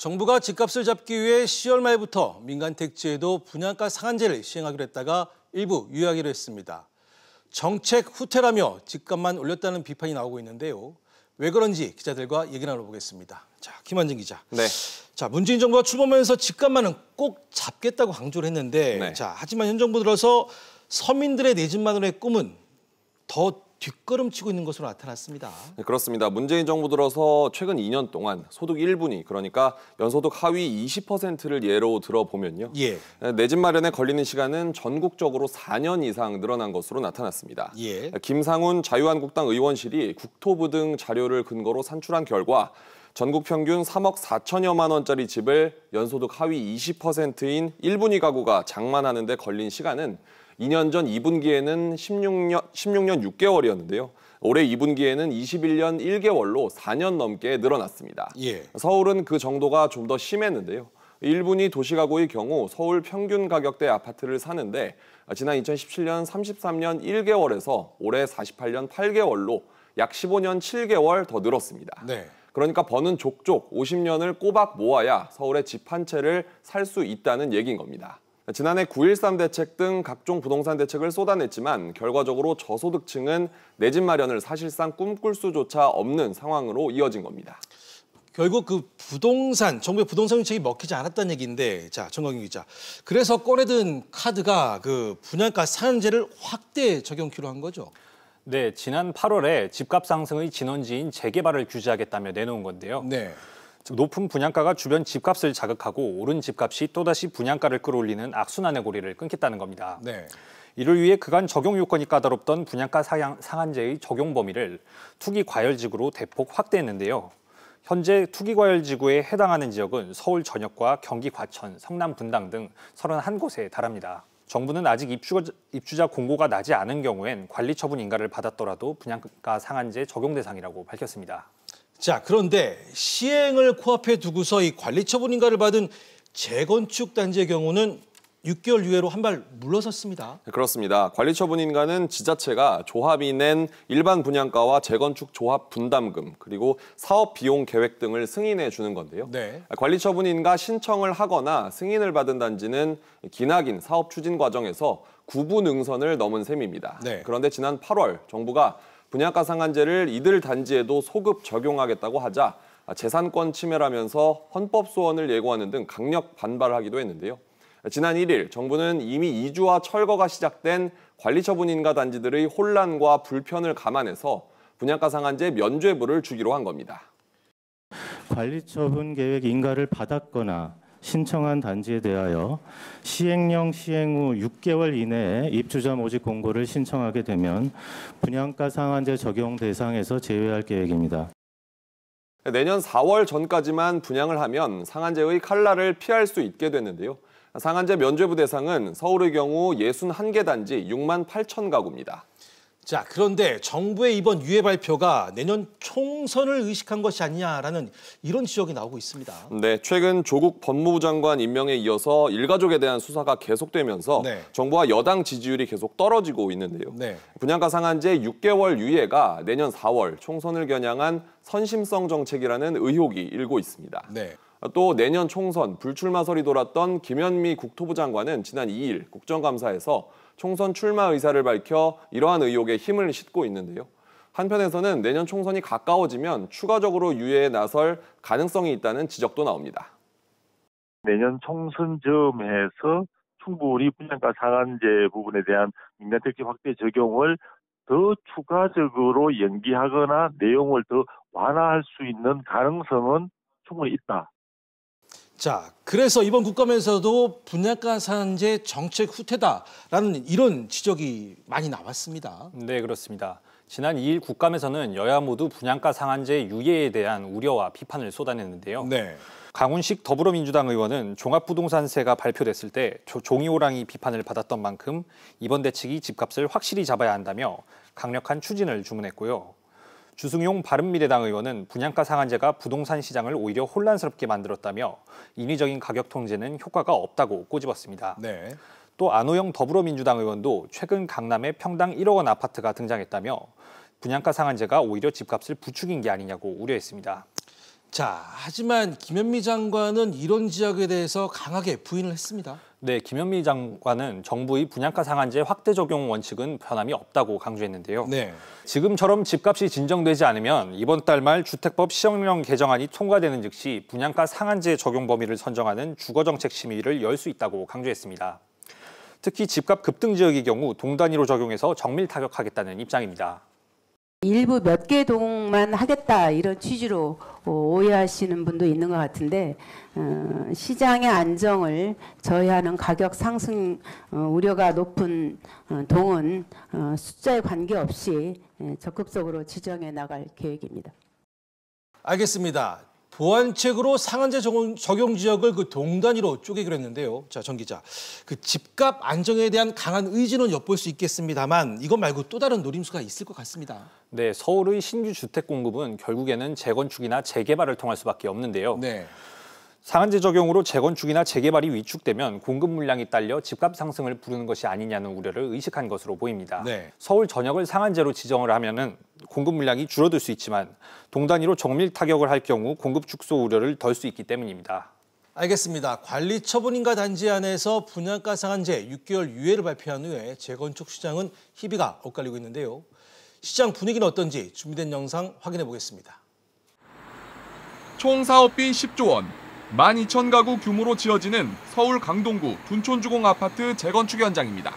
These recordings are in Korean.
정부가 집값을 잡기 위해 10월 말부터 민간 택지에도 분양가 상한제를 시행하기로 했다가 일부 유예하기로 했습니다. 정책 후퇴라며 집값만 올렸다는 비판이 나오고 있는데요. 왜 그런지 기자들과 얘기 나눠보겠습니다. 자, 김한진 기자. 네. 자, 문재인 정부가 출범하면서 집값만은 꼭 잡겠다고 강조를 했는데, 네. 자, 하지만 현 정부 들어서 서민들의 내 집 마련의 꿈은 더 뒷걸음치고 있는 것으로 나타났습니다. 네, 그렇습니다. 문재인 정부 들어서 최근 2년 동안 소득 1분위, 그러니까 연소득 하위 20%를 예로 들어보면요. 예. 내 집 마련에 걸리는 시간은 전국적으로 4년 이상 늘어난 것으로 나타났습니다. 예. 김상훈 자유한국당 의원실이 국토부 등 자료를 근거로 산출한 결과 전국 평균 3억 4천여만 원짜리 집을 연소득 하위 20%인 1분위 가구가 장만하는 데 걸린 시간은 2년 전 2분기에는 16년 6개월이었는데요. 올해 2분기에는 21년 1개월로 4년 넘게 늘어났습니다. 예. 서울은 그 정도가 좀 더 심했는데요. 1분위 도시가구의 경우 서울 평균 가격대 아파트를 사는데 지난 2017년 33년 1개월에서 올해 48년 8개월로 약 15년 7개월 더 늘었습니다. 네. 그러니까 버는 족족 50년을 꼬박 모아야 서울의 집 한 채를 살 수 있다는 얘기인 겁니다. 지난해 9.13 대책 등 각종 부동산 대책을 쏟아냈지만 결과적으로 저소득층은 내 집 마련을 사실상 꿈꿀 수조차 없는 상황으로 이어진 겁니다. 결국 그 정부의 부동산 정책이 먹히지 않았다는 얘기인데, 자, 정광윤 기자. 그래서 꺼내든 카드가 그 분양가 상한제를 확대 적용키로 한 거죠. 네, 지난 8월에 집값 상승의 진원지인 재개발을 규제하겠다며 내놓은 건데요. 네. 즉 높은 분양가가 주변 집값을 자극하고 오른 집값이 또다시 분양가를 끌어올리는 악순환의 고리를 끊겠다는 겁니다. 네. 이를 위해 그간 적용 요건이 까다롭던 분양가 상한제의 적용 범위를 투기과열지구로 대폭 확대했는데요. 현재 투기과열지구에 해당하는 지역은 서울 전역과 경기 과천, 성남 분당 등 31곳에 달합니다. 정부는 아직 입주자 공고가 나지 않은 경우엔 관리처분 인가를 받았더라도 분양가 상한제 적용 대상이라고 밝혔습니다. 자, 그런데 시행을 코앞에 두고서 이 관리처분 인가를 받은 재건축 단지의 경우는 6개월 유예로 한 발 물러섰습니다. 그렇습니다. 관리처분 인가는 지자체가 조합이 낸 일반 분양가와 재건축 조합 분담금 그리고 사업 비용 계획 등을 승인해 주는 건데요. 네. 관리처분 인가 신청을 하거나 승인을 받은 단지는 기나긴 사업 추진 과정에서 구분 응선을 넘은 셈입니다. 네. 그런데 지난 8월 정부가 분양가 상한제를 이들 단지에도 소급 적용하겠다고 하자 재산권 침해라면서 헌법 소원을 예고하는 등 강력 반발하기도 했는데요. 지난 1일 정부는 이미 이주와 철거가 시작된 관리처분 인가 단지들의 혼란과 불편을 감안해서 분양가 상한제 면죄부를 주기로 한 겁니다. 관리처분 계획 인가를 받았거나 신청한 단지에 대하여 시행령 시행 후 6개월 이내에 입주자 모집 공고를 신청하게 되면 분양가 상한제 적용 대상에서 제외할 계획입니다. 내년 4월 전까지만 분양을 하면 상한제의 칼날을 피할 수 있게 됐는데요. 상한제 면죄부 대상은 서울의 경우 61개 단지 6만 8천 가구입니다. 자, 그런데 정부의 이번 유예 발표가 내년 총선을 의식한 것이 아니냐라는 이런 지적이 나오고 있습니다. 네, 최근 조국 법무부 장관 임명에 이어서 일가족에 대한 수사가 계속되면서 네. 정부와 여당 지지율이 계속 떨어지고 있는데요. 네. 분양가 상한제 6개월 유예가 내년 4월 총선을 겨냥한 선심성 정책이라는 의혹이 일고 있습니다. 네. 또 내년 총선 불출마설이 돌았던 김현미 국토부 장관은 지난 2일 국정감사에서 총선 출마 의사를 밝혀 이러한 의혹에 힘을 싣고 있는데요. 한편에서는 내년 총선이 가까워지면 추가적으로 유예에 나설 가능성이 있다는 지적도 나옵니다. 내년 총선 즈음해서 충분히 분양가 상한제 부분에 대한 민간택지 확대 적용을 더 추가적으로 연기하거나 내용을 더 완화할 수 있는 가능성은 충분히 있다. 자, 그래서 이번 국감에서도 분양가 상한제 정책 후퇴다라는 이런 지적이 많이 나왔습니다. 네, 그렇습니다. 지난 2일 국감에서는 여야 모두 분양가 상한제 유예에 대한 우려와 비판을 쏟아냈는데요. 네. 강훈식 더불어민주당 의원은 종합부동산세가 발표됐을 때 종이호랑이 비판을 받았던 만큼 이번 대책이 집값을 확실히 잡아야 한다며 강력한 추진을 주문했고요. 주승용 바른미래당 의원은 분양가 상한제가 부동산 시장을 오히려 혼란스럽게 만들었다며 인위적인 가격 통제는 효과가 없다고 꼬집었습니다. 네. 또 안호영 더불어민주당 의원도 최근 강남에 평당 1억 원 아파트가 등장했다며 분양가 상한제가 오히려 집값을 부추긴 게 아니냐고 우려했습니다. 자, 하지만 김현미 장관은 이런 지적에 대해서 강하게 부인을 했습니다. 네, 김현미 장관은 정부의 분양가 상한제 확대 적용 원칙은 변함이 없다고 강조했는데요. 네. 지금처럼 집값이 진정되지 않으면 이번 달 말 주택법 시행령 개정안이 통과되는 즉시 분양가 상한제 적용 범위를 선정하는 주거정책 심의를 열 수 있다고 강조했습니다. 특히 집값 급등 지역의 경우 동단위로 적용해서 정밀 타격하겠다는 입장입니다. 일부 몇 개 동만 하겠다 이런 취지로 오해하시는 분도 있는 것 같은데 시장의 안정을 저해하는 가격 상승 우려가 높은 동은 숫자에 관계없이 적극적으로 지정해 나갈 계획입니다. 알겠습니다. 보완책으로 상한제 적용 지역을 그 동단위로 쪼개기로 했는데요. 자, 정 기자, 그 집값 안정에 대한 강한 의지는 엿볼 수 있겠습니다만 이것 말고 또 다른 노림수가 있을 것 같습니다. 네, 서울의 신규 주택 공급은 결국에는 재건축이나 재개발을 통할 수밖에 없는데요. 네. 상한제 적용으로 재건축이나 재개발이 위축되면 공급 물량이 딸려 집값 상승을 부르는 것이 아니냐는 우려를 의식한 것으로 보입니다. 네. 서울 전역을 상한제로 지정을 하면은 공급 물량이 줄어들 수 있지만 동단위로 정밀 타격을 할 경우 공급 축소 우려를 덜 수 있기 때문입니다. 알겠습니다. 관리처분인가 단지 안에서 분양가 상한제 6개월 유예를 발표한 후에 재건축 시장은 희비가 엇갈리고 있는데요. 시장 분위기는 어떤지 준비된 영상 확인해 보겠습니다. 총 사업비 10조 원, 12,000가구 규모로 지어지는 서울 강동구 둔촌주공 아파트 재건축 현장입니다.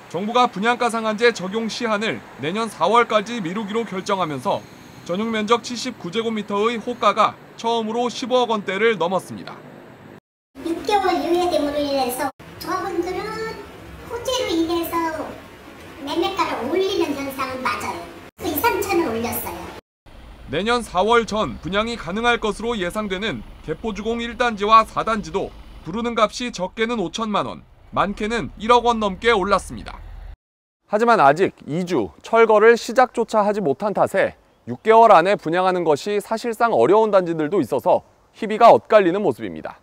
정부가 분양가 상한제 적용 시한을 내년 4월까지 미루기로 결정하면서 전용 면적 79제곱미터의 호가가 처음으로 15억 원대를 넘었습니다. 6개월 유예됨으로 인해서 조합원들은 호재로 인해서 매매가를 올리는 현상은 맞아요. 2, 3천을 올렸어요. 내년 4월 전 분양이 가능할 것으로 예상되는 개포주공 1단지와 4단지도 부르는 값이 적게는 5천만 원, 많게는 1억 원 넘게 올랐습니다. 하지만 아직 이주, 철거를 시작조차 하지 못한 탓에 6개월 안에 분양하는 것이 사실상 어려운 단지들도 있어서 희비가 엇갈리는 모습입니다.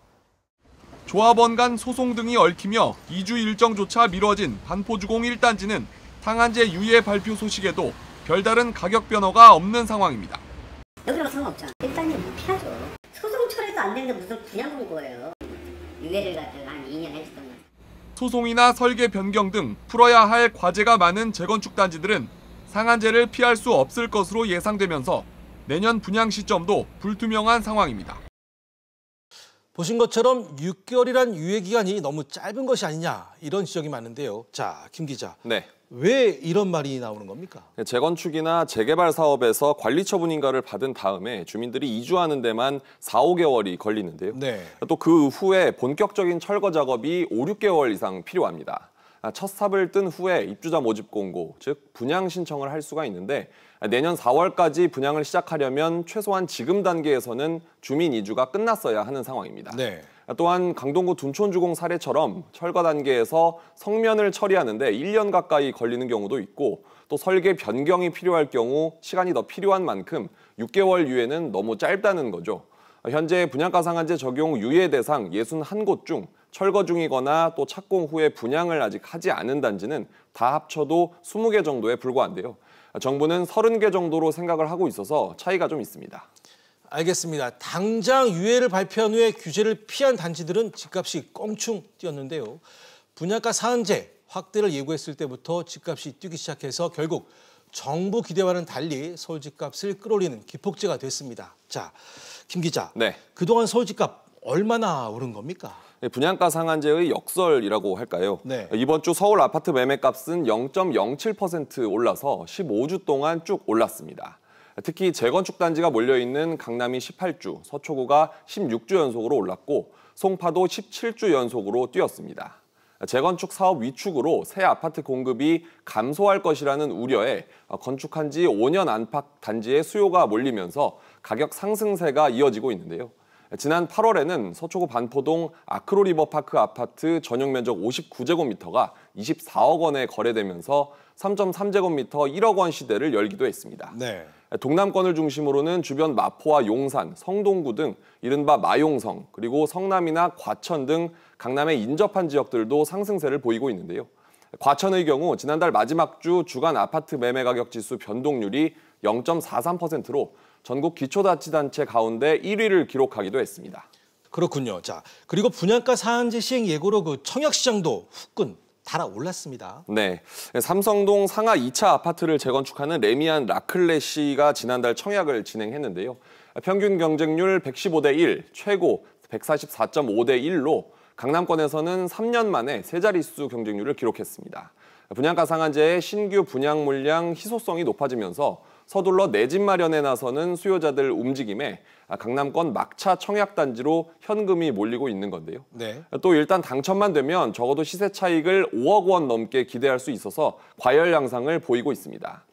조합원 간 소송 등이 얽히며 이주 일정조차 미뤄진 반포주공 1단지는 상한제 유예 발표 소식에도 별다른 가격 변화가 없는 상황입니다. 여기랑 상관없잖아. 일단은 피하죠. 소송 처리도 안 되는데 무슨 분양 공고예요. 유예를 갖다가 한 2년 해주던. 소송이나 설계 변경 등 풀어야 할 과제가 많은 재건축 단지들은 상한제를 피할 수 없을 것으로 예상되면서 내년 분양 시점도 불투명한 상황입니다. 보신 것처럼 6개월이란 유예 기간이 너무 짧은 것이 아니냐 이런 지적이 많은데요. 자, 김 기자. 네. 왜 이런 말이 나오는 겁니까? 재건축이나 재개발 사업에서 관리처분인가를 받은 다음에 주민들이 이주하는 데만 4, 5개월이 걸리는데요. 네. 또 그 후에 본격적인 철거 작업이 5, 6개월 이상 필요합니다. 첫 삽을 뜬 후에 입주자 모집 공고, 즉 분양 신청을 할 수가 있는데 내년 4월까지 분양을 시작하려면 최소한 지금 단계에서는 주민 이주가 끝났어야 하는 상황입니다. 네. 또한 강동구 둔촌주공 사례처럼 철거 단계에서 성면을 처리하는데 1년 가까이 걸리는 경우도 있고 또 설계 변경이 필요할 경우 시간이 더 필요한 만큼 6개월 유예는 너무 짧다는 거죠. 현재 분양가 상한제 적용 유예 대상 61곳 중 철거 중이거나 또 착공 후에 분양을 아직 하지 않은 단지는 다 합쳐도 20개 정도에 불과한데요. 정부는 30개 정도로 생각을 하고 있어서 차이가 좀 있습니다. 알겠습니다. 당장 유예를 발표한 후에 규제를 피한 단지들은 집값이 껑충 뛰었는데요. 분양가 상한제 확대를 예고했을 때부터 집값이 뛰기 시작해서 결국 정부 기대와는 달리 서울 집값을 끌어올리는 기폭제가 됐습니다. 자, 김 기자. 네. 그동안 서울 집값 얼마나 오른 겁니까? 분양가 상한제의 역설이라고 할까요? 네. 이번 주 서울 아파트 매매값은 0.07% 올라서 15주 동안 쭉 올랐습니다. 특히 재건축 단지가 몰려있는 강남이 18주, 서초구가 16주 연속으로 올랐고 송파도 17주 연속으로 뛰었습니다. 재건축 사업 위축으로 새 아파트 공급이 감소할 것이라는 우려에 건축한 지 5년 안팎 단지의 수요가 몰리면서 가격 상승세가 이어지고 있는데요. 지난 8월에는 서초구 반포동 아크로리버파크 아파트 전용 면적 59제곱미터가 24억 원에 거래되면서 3.3제곱미터 1억 원 시대를 열기도 했습니다. 네. 동남권을 중심으로는 주변 마포와 용산, 성동구 등 이른바 마용성, 그리고 성남이나 과천 등 강남에 인접한 지역들도 상승세를 보이고 있는데요. 과천의 경우 지난달 마지막 주 주간 아파트 매매 가격 지수 변동률이 0.43%로 전국 기초자치단체 가운데 1위를 기록하기도 했습니다. 그렇군요. 자, 그리고 분양가 상한제 시행 예고로 그 청약시장도 후끈 달아올랐습니다. 네, 삼성동 상하 2차 아파트를 재건축하는 레미안 라클렛시가 지난달 청약을 진행했는데요. 평균 경쟁률 115대 1, 최고 144.5대 1로 강남권에서는 3년 만에 세 자릿수 경쟁률을 기록했습니다. 분양가 상한제의 신규 분양 물량 희소성이 높아지면서 서둘러 내 집 마련에 나서는 수요자들 움직임에 강남권 막차 청약단지로 현금이 몰리고 있는 건데요. 네. 또 일단 당첨만 되면 적어도 시세 차익을 5억 원 넘게 기대할 수 있어서 과열 양상을 보이고 있습니다.